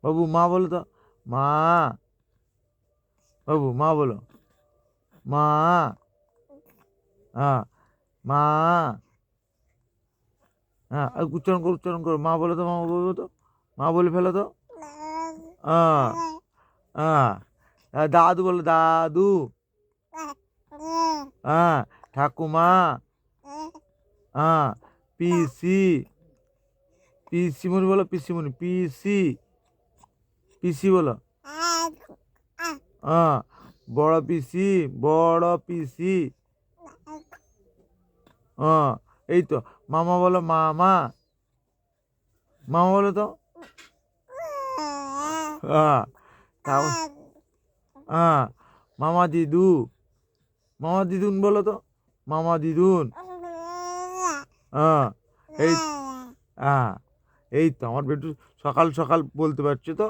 বাবু মা বলো তো, মা। বাবু মা বলো, মা। হ্যাঁ, মা। হ্যাঁ, আর উচ্চারণ করো, উচ্চারণ করো, মা বলো তো, মা বলো তো, মা বলে ফেলো তো। হ্যাঁ, হ্যাঁ, দাদু বলো, দাদু। হ্যাঁ, ঠাকুমা। হ্যাঁ, পিসি। পিসিমণি বলো, পিসিমণি, পিসি। পিসি বলো। হ্যাঁ, বড় পিসি, বড় পিসি। হ্যাঁ, এই তো। মামা বলো, মামা। মামা বলো তো। হ্যাঁ, তাও। হ্যাঁ, মামা দিদু। মামা দিদুন বলো তো, মামা দিদুন। হ্যাঁ, এই। হ্যাঁ, এই তো আমার বেটু সকাল সকাল বলতে পারছো তো।